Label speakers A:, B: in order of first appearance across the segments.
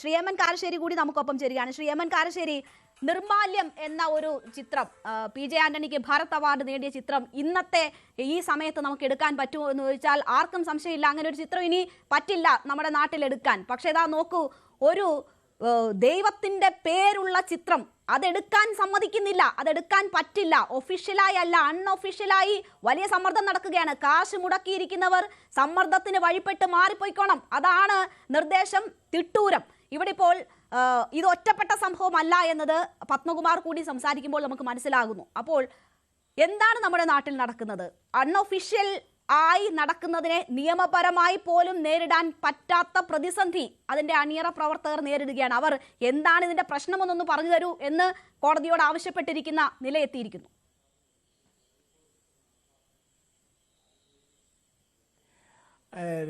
A: ശ്രീയമ്മൻ കാരശ്ശേരി കൂടി നമുക്കൊപ്പം ചേരുകയാണ്. ശ്രീയമ്മൻ കാരശ്ശേരി, നിർമാല്യം എന്ന ഒരു ചിത്രം, പി ജെ ആന്റണിക്ക് ഭാരത് അവാർഡ് നേടിയ ചിത്രം ഇന്നത്തെ ഈ സമയത്ത് നമുക്ക് എടുക്കാൻ പറ്റുമോ എന്ന് ചോദിച്ചാൽ ആർക്കും സംശയമില്ല, അങ്ങനെ ഒരു ചിത്രം ഇനി പറ്റില്ല നമ്മുടെ നാട്ടിൽ എടുക്കാൻ. പക്ഷെ ഇതാ നോക്കൂ, ഒരു ദൈവത്തിന്റെ പേരുള്ള ചിത്രം അതെടുക്കാൻ സമ്മതിക്കുന്നില്ല, അതെടുക്കാൻ പറ്റില്ല. ഒഫീഷ്യലായി അല്ല, അൺഒഫീഷ്യലായി വലിയ സമ്മർദ്ദം നടക്കുകയാണ്. കാശ് മുടക്കിയിരിക്കുന്നവർ സമ്മർദ്ദത്തിന് വഴിപ്പെട്ട് മാറിപ്പോയിക്കോണം, അതാണ് നിർദ്ദേശം, തിട്ടൂരം. ഇവിടെ ഇപ്പോൾ ഇത് ഒറ്റപ്പെട്ട സംഭവമല്ല എന്നത് പത്മകുമാർ കൂടി സംസാരിക്കുമ്പോൾ നമുക്ക് മനസ്സിലാകുന്നു. അപ്പോൾ എന്താണ് നമ്മുടെ നാട്ടിൽ നടക്കുന്നത്? അൺഒഫീഷ്യൽ ആയി നടക്കുന്നതിനെ നിയമപരമായി പോലും നേരിടാൻ പറ്റാത്ത പ്രതിസന്ധി അതിന്റെ അണിയറ പ്രവർത്തകർ നേരിടുകയാണ്. അവർ എന്താണ് ഇതിന്റെ പ്രശ്നമെന്നൊന്ന് പറഞ്ഞു തരൂ എന്ന് കോടതിയോട് ആവശ്യപ്പെട്ടിരിക്കുന്ന നിലയെത്തിയിരിക്കുന്നു.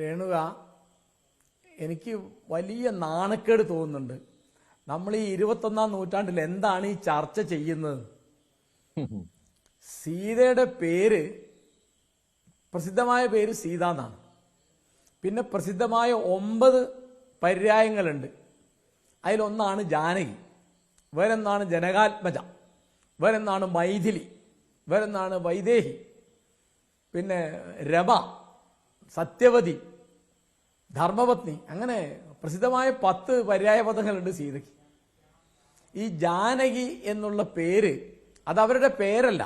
B: രേണുക, എനിക്ക് വലിയ നാണക്കേട് തോന്നുന്നുണ്ട്. നമ്മൾ ഈ 21-ാം നൂറ്റാണ്ടിൽ എന്താണ് ഈ ചർച്ച ചെയ്യുന്നത്? സീതയുടെ പേര്, പ്രസിദ്ധമായ പേര് സീത എന്നാണ്. പിന്നെ പ്രസിദ്ധമായ 9 പര്യായങ്ങളുണ്ട്. അതിലൊന്നാണ് ജാനകി, വേറൊന്നാണ് ജനകാത്മജ, വേറൊന്നാണ് മൈഥിലി, വേറൊന്നാണ് വൈദേഹി, പിന്നെ രമ, സത്യവതി, ധർമ്മപത്നി. അങ്ങനെ പ്രസിദ്ധമായ 10 പര്യായപദങ്ങളുണ്ട് സീതയ്ക്ക്. ഈ ജാനകി എന്നുള്ള പേര് അത് അവരുടെ പേരല്ല,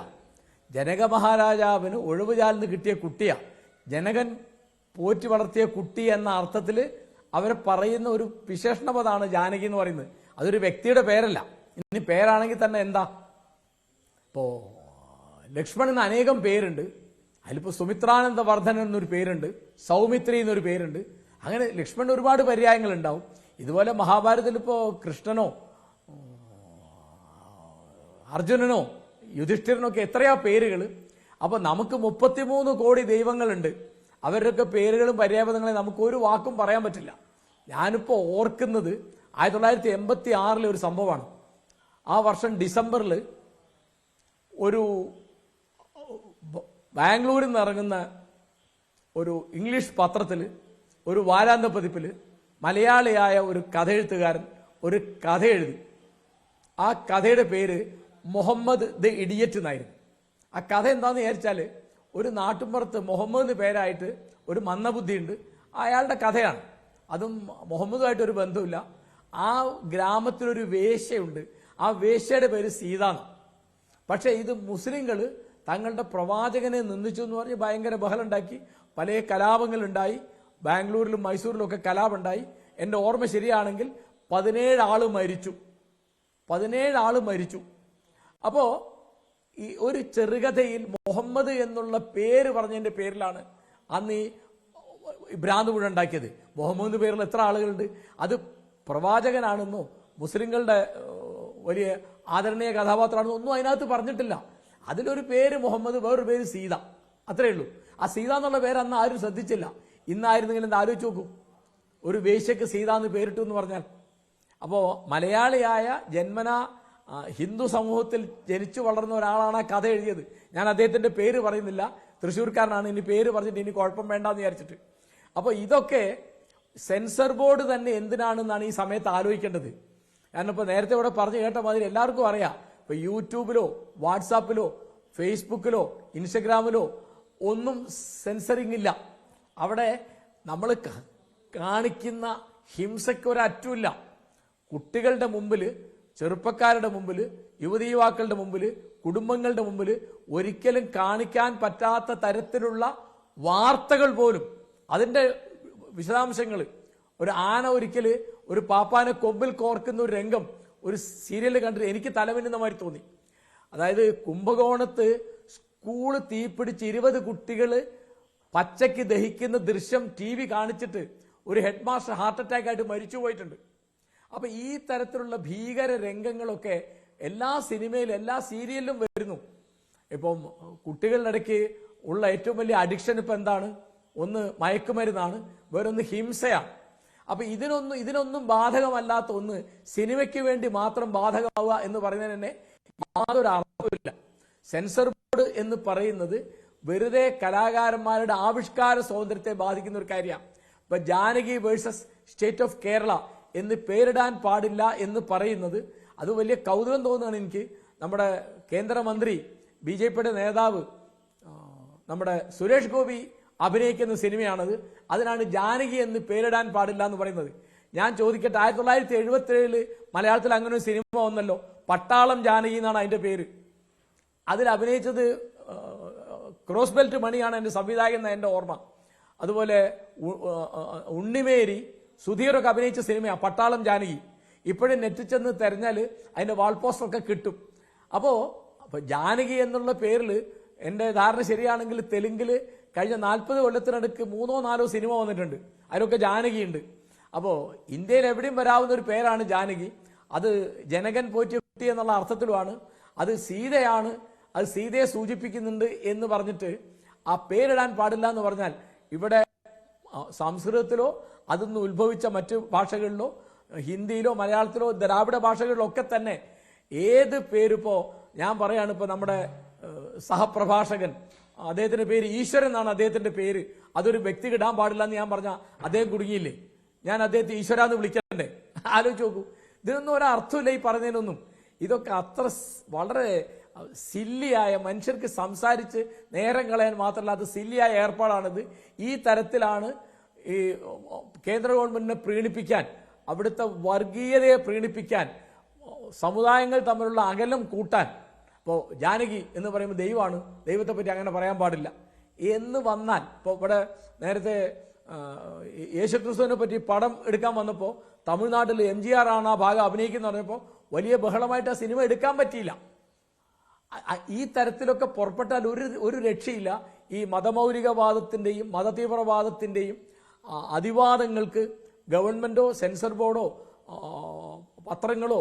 B: ജനക മഹാരാജാവിന് ഒഴിവുചാലിന് കിട്ടിയ കുട്ടിയാ. ജനകൻ പോറ്റി വളർത്തിയ കുട്ടി എന്ന അർത്ഥത്തിൽ അവർ പറയുന്ന ഒരു വിശേഷണപദമാണ് ജാനകി എന്ന് പറയുന്നത്. അതൊരു വ്യക്തിയുടെ പേരല്ല. ഇനി പേരാണെങ്കിൽ തന്നെ എന്താ, ഇപ്പോ ലക്ഷ്മണന് അനേകം പേരുണ്ട്. അതിലിപ്പോ സുമിത്രാനന്ദ വർദ്ധനൻ എന്നൊരു പേരുണ്ട്, സൗമിത്രി എന്നൊരു പേരുണ്ട്. അങ്ങനെ ലക്ഷ്മണന് ഒരുപാട് പര്യായങ്ങൾ ഉണ്ടാവും. ഇതുപോലെ മഹാഭാരതത്തിൽ ഇപ്പോ കൃഷ്ണനോ അർജുനനോ യുധിഷ്ഠിരനൊക്കെ എത്രയാ പേരുകൾ. അപ്പൊ നമുക്ക് 33 കോടി ദൈവങ്ങളുണ്ട്. അവരുടെയൊക്കെ പേരുകളും പര്യായപദങ്ങളെ നമുക്ക് ഒരു വാക്കും പറയാൻ പറ്റില്ല. ഞാനിപ്പോ ഓർക്കുന്നത് 1986 ഒരു സംഭവമാണ്. ആ വർഷം ഡിസംബറിൽ ഒരു ബാംഗ്ലൂരിൽ നിന്ന് ഇറങ്ങുന്ന ഒരു ഇംഗ്ലീഷ് പത്രത്തിൽ, ഒരു വാരാന്ത പതിപ്പിൽ മലയാളിയായ ഒരു കഥയെഴുത്തുകാരൻ ഒരു കഥ എഴുതി. ആ കഥയുടെ പേര് മുഹമ്മദ് ദ ഇഡിയറ്റ് എന്നായിരുന്നു. ആ കഥ എന്താണെന്ന് വിചാരിച്ചാൽ, ഒരു നാട്ടുമ്പുറത്ത് മുഹമ്മദിന് പേരായിട്ട് ഒരു മന്ദബുദ്ധിയുണ്ട്, അയാളുടെ കഥയാണ്. അതും മുഹമ്മദുമായിട്ട് ഒരു ബന്ധമില്ല. ആ ഗ്രാമത്തിലൊരു വേശ്യയുണ്ട്, ആ വേശ്യയുടെ പേര് സീത എന്ന്. പക്ഷേ ഇത് മുസ്ലിങ്ങൾ തങ്ങളുടെ പ്രവാചകനെ നിന്ദിച്ചു എന്ന് പറഞ്ഞ് ഭയങ്കര ബഹളുണ്ടാക്കി, പല കലാപങ്ങളുണ്ടായി. ബാംഗ്ലൂരിലും മൈസൂരിലും ഒക്കെ കലാപമുണ്ടായി. എൻ്റെ ഓർമ്മ ശരിയാണെങ്കിൽ 17 ആള് മരിച്ചു. 17 ആള് മരിച്ചു. അപ്പോ ഈ ഒരു ചെറുകഥയിൽ മുഹമ്മദ് എന്നുള്ള പേര് പറഞ്ഞതിന്റെ പേരിലാണ് അന്ന് ഈ ഭ്രാന്ത് മുഴുവൻ ഉണ്ടാക്കിയത്. മുഹമ്മദിന്റെ പേരിൽ എത്ര ആളുകളുണ്ട്? അത് പ്രവാചകനാണെന്നോ മുസ്ലിങ്ങളുടെ വലിയ ആദരണീയ കഥാപാത്രമാണെന്നോ ഒന്നും അതിനകത്ത് പറഞ്ഞിട്ടില്ല. അതിലൊരു പേര് മുഹമ്മദ്, വേറൊരു പേര് സീത, അത്രേ ഉള്ളൂ. ആ സീത എന്നുള്ള പേര് അന്ന് ആരും ശ്രദ്ധിച്ചില്ല. ഇന്നായിരുന്നെങ്കിൽ എന്താ ആലോചിച്ച് നോക്കൂ, ഒരു വേശ്യക്ക് സീത എന്ന് പേരിട്ടു എന്ന് പറഞ്ഞാൽ. അപ്പോ മലയാളിയായ ജന്മന ഹിന്ദു സമൂഹത്തിൽ ജനിച്ചു വളർന്ന ഒരാളാണ് ആ കഥ എഴുതിയത്. ഞാൻ അദ്ദേഹത്തിന്റെ പേര് പറയുന്നില്ല, തൃശ്ശൂർക്കാരനാണ്. ഇനി പേര് പറഞ്ഞിട്ട് ഇനി കുഴപ്പം വേണ്ടെന്ന് വിചാരിച്ചിട്ട്. അപ്പോൾ ഇതൊക്കെ സെൻസർ ബോർഡ് തന്നെ എന്തിനാണെന്നാണ് ഈ സമയത്ത് ആലോചിക്കേണ്ടത്. കാരണം ഇപ്പോൾ നേരത്തെ ഇവിടെ പറഞ്ഞു കേട്ട മാതിരി എല്ലാവർക്കും അറിയാം, ഇപ്പൊ യൂട്യൂബിലോ വാട്സാപ്പിലോ ഫേസ്ബുക്കിലോ ഇൻസ്റ്റഗ്രാമിലോ ഒന്നും സെൻസറിങ് ഇല്ല. അവിടെ നമ്മൾ കാണിക്കുന്ന ഹിംസയ്ക്ക് ഒരറ്റമില്ല. കുട്ടികളുടെ മുമ്പിൽ, ചെറുപ്പക്കാരുടെ മുമ്പിൽ, യുവതീ യുവാക്കളുടെ മുമ്പിൽ, കുടുംബങ്ങളുടെ മുമ്പിൽ ഒരിക്കലും കാണിക്കാൻ പറ്റാത്ത തരത്തിലുള്ള വാർത്തകൾ പോലും, അതിന്റെ വിശദാംശങ്ങൾ. ഒരു ആന ഒരിക്കൽ ഒരു പാപ്പാനെ കൊമ്പിൽ കോർക്കുന്ന ഒരു രംഗം ഒരു സീരിയലിൽ കണ്ടിട്ട് എനിക്ക് തലമിന്നുന്ന മാതിരി തോന്നി. അതായത് കുംഭകോണത്ത് സ്കൂള് തീപിടിച്ച് 20 കുട്ടികൾ പച്ചയ്ക്ക് ദഹിക്കുന്ന ദൃശ്യം TV കാണിച്ചിട്ട് ഒരു ഹെഡ് മാസ്റ്റർ ഹാർട്ട് അറ്റാക്ക് ആയിട്ട് മരിച്ചു പോയിട്ടുണ്ട്. അപ്പൊ ഈ തരത്തിലുള്ള ഭീകര രംഗങ്ങളൊക്കെ എല്ലാ സിനിമയിലും എല്ലാ സീരിയലിലും വരുന്നു. ഇപ്പം കുട്ടികളുടെ ഇടയ്ക്ക് ഉള്ള ഏറ്റവും വലിയ അഡിക്ഷൻ ഇപ്പൊ എന്താണ്? ഒന്ന് മയക്കുമരുന്നാണ്, വേറൊന്ന് ഹിംസയാണ്. അപ്പൊ ഇതിനൊന്നും ബാധകമല്ലാത്ത ഒന്ന് സിനിമയ്ക്ക് വേണ്ടി മാത്രം ബാധകമാവുക എന്ന് പറയുന്നതിന് തന്നെ യാതൊരു അർത്ഥമില്ല. സെൻസർ ബോർഡ് എന്ന് പറയുന്നത് വെറുതെ കലാകാരന്മാരുടെ ആവിഷ്കാര സ്വാതന്ത്ര്യത്തെ ബാധിക്കുന്ന ഒരു കാര്യമാണ്. ഇപ്പൊ Janaki versus state of Kerala എന്ന് പേരിടാൻ പാടില്ല എന്ന് പറയുന്നത് അത് വലിയ കൗതുകം തോന്നുകയാണ് എനിക്ക്. നമ്മുടെ കേന്ദ്രമന്ത്രി BJPയുടെ നേതാവ് നമ്മുടെ സുരേഷ് ഗോപി അഭിനയിക്കുന്ന സിനിമയാണത്. അതിനാണ് ജാനകി എന്ന് പേരിടാൻ പാടില്ല എന്ന് പറയുന്നത്. ഞാൻ ചോദിക്കട്ടെ, 1977 മലയാളത്തിൽ അങ്ങനെ ഒരു സിനിമ വന്നല്ലോ, പട്ടാളം ജാനകി എന്നാണ് അതിന്റെ പേര്. അതിൽ അഭിനയിച്ചത് ക്രോസ് ബെൽറ്റ് മണിയാണ് എൻ്റെ സംവിധായകൻ എന്ന എൻ്റെ ഓർമ്മ. അതുപോലെ ഉണ്ണിമേരി, സുധീറൊക്കെ അഭിനയിച്ച സിനിമയാണ് പട്ടാളം ജാനകി. ഇപ്പോഴും നെറ്റിൽ ചെന്ന് തെരഞ്ഞാൽ അതിന്റെ വാൾ പോസ്റ്ററൊക്കെ കിട്ടും. അപ്പോ ജാനകി എന്നുള്ള പേരിൽ എൻ്റെ ധാരണ ശരിയാണെങ്കിൽ തെലുങ്കിൽ കഴിഞ്ഞ 40 കൊല്ലത്തിനടുക്ക് 3-4 സിനിമ വന്നിട്ടുണ്ട്, അതിലൊക്കെ ജാനകിയുണ്ട്. അപ്പോൾ ഇന്ത്യയിൽ എവിടെയും വരാവുന്ന ഒരു പേരാണ് ജാനകി. അത് ജനകൻ പോറ്റിയ കുട്ടി എന്നുള്ള അർത്ഥത്തിലുമാണ്. അത് സീതയാണ്, അത് സീതയെ സൂചിപ്പിക്കുന്നുണ്ട് എന്ന് പറഞ്ഞിട്ട് ആ പേരിടാൻ പാടില്ല എന്ന് പറഞ്ഞാൽ ഇവിടെ സംസ്കൃതത്തിലോ അതിന്ന് ഉത്ഭവിച്ച മറ്റു ഭാഷകളിലോ ഹിന്ദിയിലോ മലയാളത്തിലോ ദ്രാവിഡ ഭാഷകളിലോ ഒക്കെ തന്നെ ഏത് പേരിപ്പോ ഞാൻ പറയാണ്, ഇപ്പൊ നമ്മുടെ സഹപ്രഭാഷകൻ അദ്ദേഹത്തിന്റെ പേര് ഈശ്വരൻ എന്നാണ് അദ്ദേഹത്തിന്റെ പേര്, അതൊരു വ്യക്തിക്ക് ഇടാൻ പാടില്ല എന്ന് ഞാൻ പറഞ്ഞ അദ്ദേഹം കുടുങ്ങിയില്ലേ? ഞാൻ അദ്ദേഹത്തെ ഈശ്വര എന്ന് വിളിക്കണ്ടേ? ആലോചിച്ച് നോക്കൂ, ഇതിനൊന്നും ഒരർത്ഥമില്ല ഈ പറഞ്ഞതിനൊന്നും. ഇതൊക്കെ അത്ര വളരെ സില്ലിയായ, മനുഷ്യർക്ക് സംസാരിച്ച് നേരം കളയാൻ മാത്രമല്ല അത് സില്ലിയായ ഏർപ്പാടാണിത്. ഈ തരത്തിലാണ് ഈ കേന്ദ്ര ഗവൺമെന്റിനെ പ്രീണിപ്പിക്കാൻ, അവിടുത്തെ വർഗീയതയെ പ്രീണിപ്പിക്കാൻ, സമുദായങ്ങൾ തമ്മിലുള്ള അകലം കൂട്ടാൻ. ഇപ്പോൾ ജാനകി എന്ന് പറയുമ്പോൾ ദൈവമാണ്, ദൈവത്തെ പറ്റി അങ്ങനെ പറയാൻ പാടില്ല എന്ന് വന്നാൽ, ഇപ്പോൾ ഇവിടെ നേരത്തെ യേശുക്രിസ്തുവിനെ പറ്റി പടം എടുക്കാൻ വന്നപ്പോൾ തമിഴ്നാട്ടിൽ MGR ആണ് ആ ഭാഗം അഭിനയിക്കുന്ന പറഞ്ഞപ്പോൾ വലിയ ബഹളമായിട്ട് ആ സിനിമ എടുക്കാൻ പറ്റിയില്ല. ഈ തരത്തിലൊക്കെ പുറപ്പെട്ടാൽ ഒരു രക്ഷയില്ല. ഈ മതമൗലികവാദത്തിന്റെയും മതതീവ്രവാദത്തിന്റെയും അതിവാദങ്ങൾക്ക് ഗവൺമെന്റോ സെൻസർ ബോർഡോ പത്രങ്ങളോ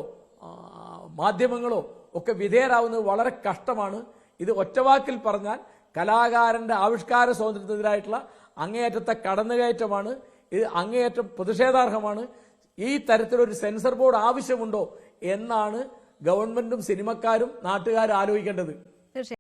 B: മാധ്യമങ്ങളോ ഒക്കെ വിധേയരാകുന്നത് വളരെ കഷ്ടമാണ്. ഇത് ഒറ്റവാക്കിൽ പറഞ്ഞാൽ കലാകാരന്റെ ആവിഷ്കാര സ്വാതന്ത്ര്യത്തിനെതിരായിട്ടുള്ള അങ്ങേയറ്റത്തെ കടന്നുകയറ്റമാണ്. ഇത് അങ്ങേയറ്റം പ്രതിഷേധാർഹമാണ്. ഈ തരത്തിലൊരു സെൻസർ ബോർഡ് ആവശ്യമുണ്ടോ എന്നാണ് ഗവൺമെന്റും സിനിമക്കാരും നാട്ടുകാരും ആലോചിക്കേണ്ടത്.